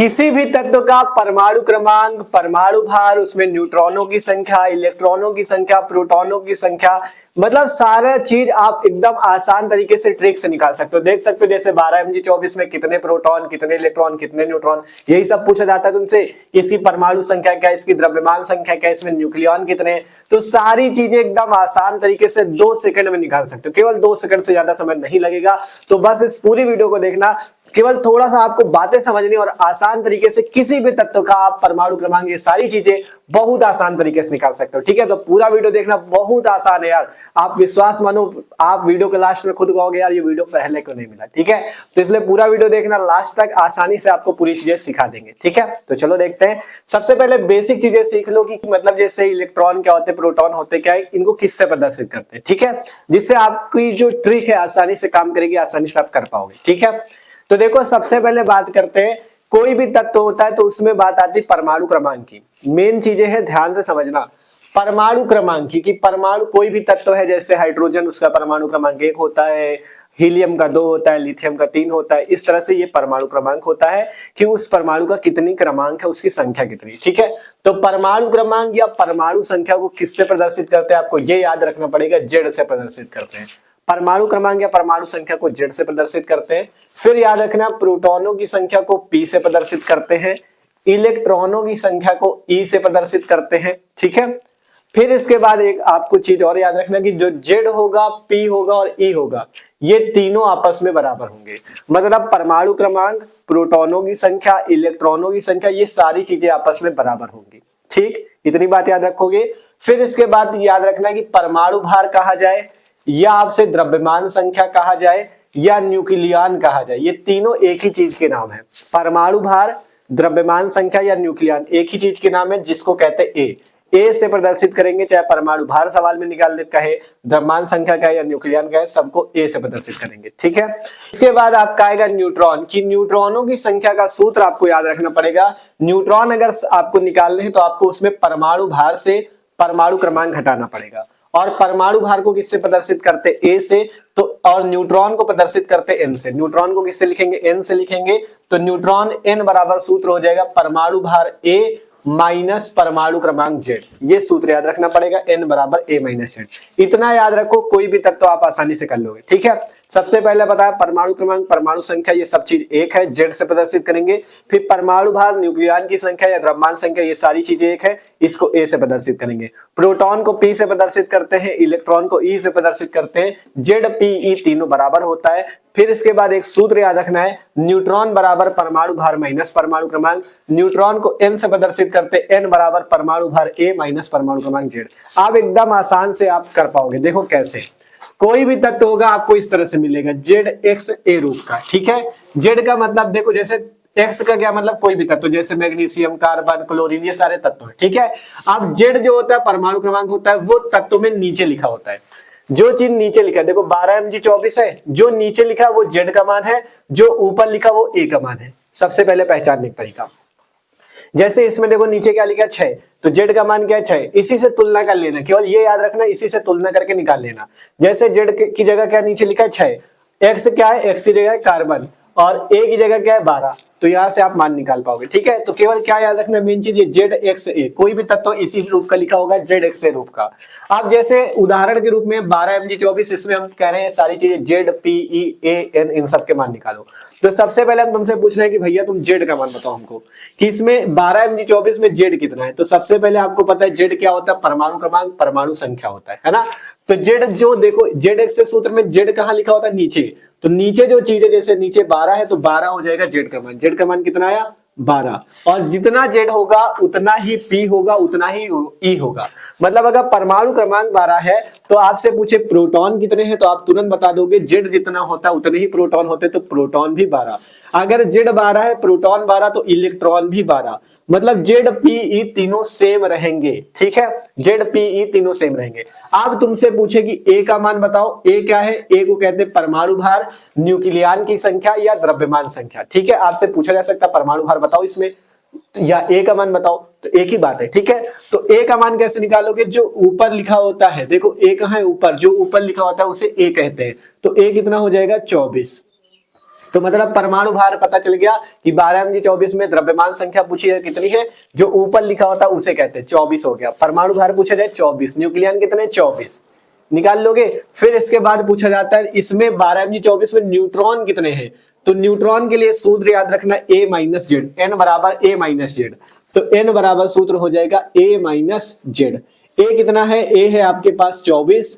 किसी भी तत्व का परमाणु क्रमांक, परमाणु भार, उसमें न्यूट्रॉनों की संख्या, इलेक्ट्रॉनों की संख्या, प्रोटॉनों की संख्या, मतलब सारा चीज आप एकदम आसान तरीके से ट्रिक से निकाल सकते हो। देख सकते हो जैसे 12 Mg24 में कितने प्रोटॉन, कितने इलेक्ट्रॉन, कितने न्यूट्रॉन, यही सब पूछा जाता है तुमसे। इसकी परमाणु संख्या क्या है, इसकी द्रव्यमान संख्या क्या है, इसमें न्यूक्लियॉन कितने हैं। तो सारी चीजें एकदम आसान तरीके से 2 सेकंड में निकाल सकते हो। केवल 2 सेकंड से ज्यादा समय नहीं लगेगा। तो बस इस पूरी वीडियो को देखना, केवल थोड़ा सा आपको बातें समझनी और आसान तरीके से किसी भी तत्व का आप परमाणु क्रमांक, ये सारी चीजें बहुत आसान तरीके से निकाल सकते हो। ठीक है, तो पूरा वीडियो देखना, बहुत आसान है यार। आप विश्वास मानो, आप वीडियो के लास्ट में खुद कहोगे यार ये वीडियो पहले क्यों नहीं मिला। ठीक है, तो इसलिए पूरा वीडियो देखना लास्ट तक, आसानी से आपको पूरी चीजें सिखा देंगे। ठीक है, तो चलो देखते हैं। सबसे पहले बेसिक चीजें सीख लो कि मतलब जैसे इलेक्ट्रॉन क्या होते हैं, प्रोटॉन होते क्या है, इनको किससे प्रदर्शित करते हैं। ठीक है, जिससे आपकी जो ट्रिक है आसानी से काम करेगी, आसानी से आप कर पाओगे। ठीक है, तो देखो सबसे पहले बात करते हैं, कोई भी तत्व होता है तो उसमें बात आती है परमाणु क्रमांक की। मेन चीजें हैं, ध्यान से समझना। परमाणु क्रमांक की कि परमाणु, कोई भी तत्व है जैसे हाइड्रोजन, उसका परमाणु क्रमांक 1 होता है, हीलियम का 2 होता है, लिथियम का 3 होता है। इस तरह से ये परमाणु क्रमांक होता है कि उस परमाणु का कितनी क्रमांक है, उसकी संख्या कितनी। ठीक है, तो परमाणु क्रमांक या परमाणु संख्या को किससे प्रदर्शित करते हैं, आपको ये याद रखना पड़ेगा, जेड से प्रदर्शित करते हैं। परमाणु क्रमांक या परमाणु संख्या को जेड से प्रदर्शित करते हैं। फिर याद रखना, प्रोटॉनों की संख्या को पी से प्रदर्शित करते हैं, इलेक्ट्रॉनों की संख्या को ई से प्रदर्शित करते हैं। ठीक है, फिर इसके बाद एक आपको चीज और याद रखना कि जो जेड होगा, पी होगा और ई होगा, ये तीनों आपस में बराबर होंगे। मतलब परमाणु क्रमांक, प्रोटॉनों की संख्या, इलेक्ट्रॉनों की संख्या, ये सारी चीजें आपस में बराबर होंगी। ठीक, इतनी बात याद रखोगे। फिर इसके बाद याद रखना कि परमाणु भार कहा जाए या आपसे द्रव्यमान संख्या कहा जाए या न्यूक्लियॉन कहा जाए, ये तीनों एक ही चीज के नाम है। परमाणु भार, द्रव्यमान संख्या या न्यूक्लियॉन एक ही चीज के नाम है, जिसको कहते हैं ए से प्रदर्शित करेंगे। चाहे परमाणु भार सवाल में निकाल दे कहे, द्रव्यमान संख्या का या न्यूक्लियॉन का है, सबको ए से प्रदर्शित करेंगे। ठीक है, इसके बाद आपका आएगा न्यूट्रॉन की। न्यूट्रॉनों की संख्या का सूत्र आपको याद रखना पड़ेगा। न्यूट्रॉन अगर आपको निकालने हैं तो आपको उसमें परमाणु भार से परमाणु क्रमांक घटाना पड़ेगा। और परमाणु भार को किससे प्रदर्शित करते, ए से, तो और न्यूट्रॉन को प्रदर्शित करते एन से। न्यूट्रॉन को किससे लिखेंगे, एन से लिखेंगे। तो न्यूट्रॉन एन बराबर सूत्र हो जाएगा परमाणु भार ए माइनस परमाणु क्रमांक जेड। ये सूत्र याद रखना पड़ेगा, एन बराबर ए माइनस जेड। इतना याद रखो, कोई भी तत्व आप आसानी से कर लोगे। ठीक है, सबसे पहले बताया परमाणु क्रमांक, परमाणु संख्या, ये सब चीज एक है, जेड से प्रदर्शित करेंगे। फिर परमाणु भार, न्यूक्लियॉन की संख्या या द्रव्यमान संख्या, ये सारी चीजें एक है, इसको ए से प्रदर्शित करेंगे। प्रोटॉन को पी से प्रदर्शित करते हैं, इलेक्ट्रॉन को ई से प्रदर्शित करते हैं। जेड पी ई तीनों बराबर होता है। फिर इसके बाद एक सूत्र याद रखना है, न्यूट्रॉन बराबर परमाणु भार माइनस परमाणु क्रमांक। न्यूट्रॉन को एन से प्रदर्शित करते, एन बराबर परमाणु भार ए माइनस परमाणु क्रमांक जेड। आप एकदम आसान से आप कर पाओगे। देखो कैसे, कोई भी तत्व होगा आपको इस तरह से मिलेगा, जेड एक्स ए रूप का। ठीक है, जेड का मतलब देखो, जैसे एक्स का क्या मतलब, कोई भी तत्व, जैसे मैग्नीशियम, कार्बन, क्लोरीन, ये सारे तत्व है। ठीक है, अब जेड जो होता है परमाणु क्रमांक होता है, वो तत्व में नीचे लिखा होता है। जो चीज नीचे लिखा है, देखो 12 Mg24 है, जो नीचे लिखा वो जेड का मान है, जो ऊपर लिखा वो ए का मान है। सबसे पहले पहचानने का तरीका, जैसे इसमें देखो नीचे क्या लिखा है 6, तो जेड का मान क्या है 6, इसी से तुलना कर लेना, केवल ये याद रखना, इसी से तुलना करके निकाल लेना। जैसे जेड की जगह क्या नीचे लिखा है 6, एक्स क्या है, एक्स की जगह है कार्बन, और ए की जगह क्या है 12, तो यहां से आप मान निकाल पाओगे। ठीक है, तो केवल क्या याद रखना, मेन चीज ये जेड एक्स ए, कोई भी तत्व इसी रूप का लिखा होगा, जेड एक्स ए रूप का। आप जैसे उदाहरण के रूप में 12 Mg24, इसमें हम कह रहे हैं सारी चीजें Z P E A N, इन सब के मान निकालो। तो सबसे पहले हम तुमसे पूछ रहे हैं कि भैया तुम जेड का मान बताओ हमको, कि इसमें 12 Mg24 में जेड कितना है। तो सबसे पहले आपको पता है जेड क्या होता है, परमाणु क्रमांक, परमाणु संख्या होता है ना। तो जेड जो देखो, जेड एक्स ए सूत्र में जेड कहां लिखा होता है, नीचे। तो नीचे जो चीज है, जैसे नीचे 12 है तो 12 हो जाएगा जेड का मान। जेड का मान कितना आया, 12, और जितना जेड होगा उतना ही पी होगा, उतना ही ई होगा। मतलब अगर परमाणु क्रमांक 12 है तो आपसे पूछे प्रोटॉन कितने हैं, तो आप तुरंत बता दोगे जेड जितना होता है उतने ही प्रोटॉन होते, तो प्रोटॉन भी 12। अगर जेड 12 है, प्रोटॉन 12, तो इलेक्ट्रॉन भी 12। मतलब जेड पी ई तीनों सेम रहेंगे। ठीक है, जेड पी ई तीनों सेम रहेंगे। अब तुमसे पूछे कि ए का मान बताओ, ए क्या है, ए को कहते हैं परमाणु भार, न्यूक्लियॉन की संख्या या द्रव्यमान संख्या। ठीक है, आपसे पूछा जा सकता है परमाणु भार बताओ इसमें, या ए का मान बताओ, तो एक ही बात है। ठीक है, तो ए का मान कैसे निकालोगे, जो ऊपर लिखा होता है, देखो ए कहां है, ऊपर, जो ऊपर लिखा होता है उसे ए कहते हैं। तो ए कितना हो जाएगा 24। तो मतलब परमाणु भार पता चल गया कि 12 mg 24 में द्रव्यमान संख्या पूछी है कितनी है, जो ऊपर लिखा होता है उसे कहते हैं 24 हो गया। परमाणु भार पूछा जाए 24, न्यूक्लियन कितने 24 निकाल लोगे। फिर इसके बाद पूछा जाता है इसमें 12 mg 24 में न्यूट्रॉन कितने हैं, तो न्यूट्रॉन के लिए सूत्र याद रखना A माइनस जेड, n बराबर A माइनस जेड। तो n बराबर सूत्र हो जाएगा A माइनस जेड। A कितना है, A है आपके पास 24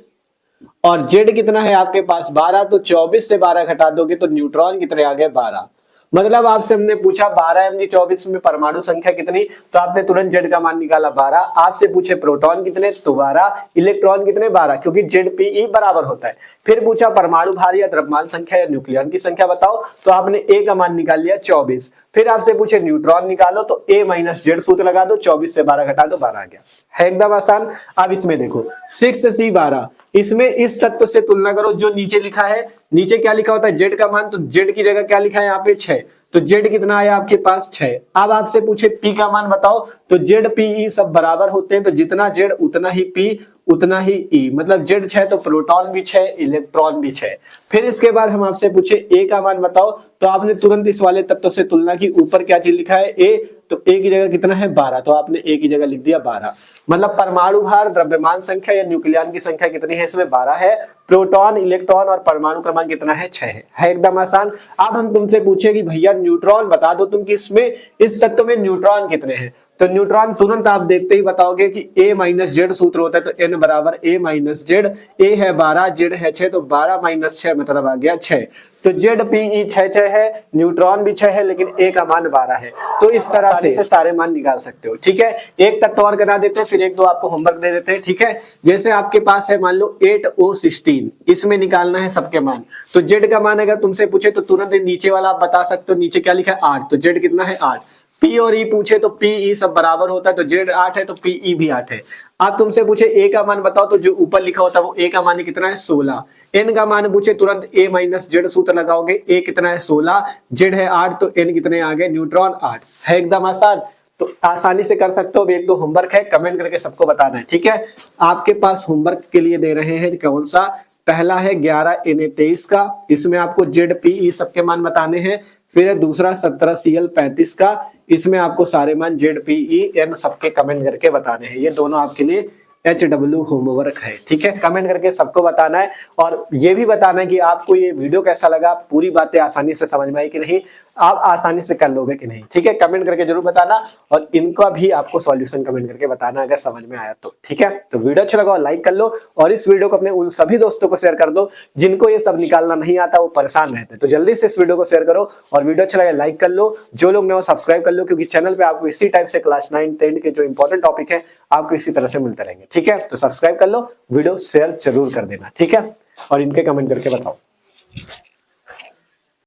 और Z कितना है आपके पास 12, तो 24 से 12 घटा दोगे तो न्यूट्रॉन कितने आ गए 12। मतलब आपसे हमने पूछा 12 mg 24 में परमाणु संख्या कितनी, तो आपने तुरंत Z का मान निकाला 12। आपसे पूछे प्रोटॉन कितने, तो 12, इलेक्ट्रॉन कितने 12, क्योंकि ZPE बराबर होता है। फिर पूछा परमाणु भार या द्रव्यमान संख्या या न्यूक्लियन की संख्या बताओ, तो आपने A का मान निकाल लिया 24। फिर आपसे पूछे न्यूट्रॉन निकालो, तो A माइनस जेड सूत्र लगा दो, 24 से 12 घटा दो 12 आ गया, है एकदम आसान। अब इसमें देखो 6C12, इसमें इस तत्व से तुलना करो जो नीचे लिखा है। नीचे क्या लिखा होता है Z का मान, तो Z की जगह क्या लिखा है यहाँ पे 6, तो Z कितना आया आपके पास 6। अब आपसे पूछे P का मान बताओ, तो ZPE सब बराबर होते हैं, तो जितना Z उतना ही P उतना ही E, मतलब Z 6 तो प्रोटॉन भी 6 इलेक्ट्रॉन भी 6। फिर इसके बाद हम आपसे पूछे A का मान बताओ, तो आपने तुरंत इस वाले तत्व से तुलना की, ऊपर क्या चीज लिखा है A, तो A की जगह कितना है 12, तो आपने A की जगह लिख दिया 12। मतलब परमाणु भार, द्रव्यमान संख्या या न्यूक्लियन की संख्या कितनी है, इसमें 12 है। प्रोटॉन, इलेक्ट्रॉन और परमाणु क्रमांक कितना है 6 है एकदम आसान। अब हम तुमसे पूछे कि भैया न्यूट्रॉन बता दो तुम कि इसमें इस तत्व में न्यूट्रॉन कितने हैं, तो न्यूट्रॉन तुरंत आप देखते ही बताओगे कि A माइनस जेड सूत्र होता है, तो n बराबर A माइनस जेड। A है 12, Z है 6, तो 12 माइनस 6 मतलब आ गया 6। तो ZPE 6 है, न्यूट्रॉन भी 6 है, लेकिन A का मान 12 है। तो इस तरह से सारे मान निकाल सकते हो, ठीक है। एक तत्व और करा देते हैं, फिर एक दो आपको होमवर्क दे देते हैं, ठीक है। जैसे आपके पास है मान लो 8O16, इसमें निकालना है सबके मान। तो Z का मान अगर तुमसे पूछे तो तुरंत नीचे वाला आप बता सकते हो, नीचे क्या लिखा है 8, तो Z कितना है 8। P और E पूछे तो PE सब बराबर होता है, तो Z 8 है तो PE भी 8 है। आप तुमसे पूछे A का मान बताओ, तो जो ऊपर लिखा होता है वो A का मान कितना है 16। N का मान पूछे तुरंत A माइनस जेड सूत्र लगाओगे, A कितना है 16, Z है 8, तो N कितने आ गए न्यूट्रॉन 8, है एकदम आसान। तो आसानी से कर सकते हो। एक दो होमवर्क है, कमेंट करके सबको बताना है, ठीक है। आपके पास होमवर्क के लिए दे रहे हैं कौन सा, पहला है 11Na23 का, इसमें आपको ZPE सबके मान बताने हैं। फिर है दूसरा 17Cl35 का, इसमें आपको सारे मान ZPE N सबके कमेंट करके बताने हैं। ये दोनों आपके लिए HW होमवर्क है, ठीक है। कमेंट करके सबको बताना है और ये भी बताना है कि आपको ये वीडियो कैसा लगा, पूरी बातें आसानी से समझ में आई कि नहीं, आप आसानी से कर लोगे कि नहीं, ठीक है। कमेंट करके जरूर बताना और इनका भी आपको सॉल्यूशन कमेंट करके बताना अगर समझ में आया तो, ठीक है। तो वीडियो अच्छा लगा लाइक कर लो और इस वीडियो को अपने उन सभी दोस्तों को शेयर कर दो जिनको ये सब निकालना नहीं आता, वो परेशान रहते हैं। तो जल्दी से इस वीडियो को शेयर करो और वीडियो अच्छा लगे लाइक कर लो। जो लोग नए हो सब्सक्राइब कर लो, क्योंकि चैनल पे आपको इसी टाइप से क्लास 9, 10 के जो इंपॉर्टेंट टॉपिक है आपको इसी तरह से मिलते रहेंगे, ठीक है। तो सब्सक्राइब कर लो, वीडियो शेयर जरूर कर देना, ठीक है, और इनके कमेंट करके बताओ।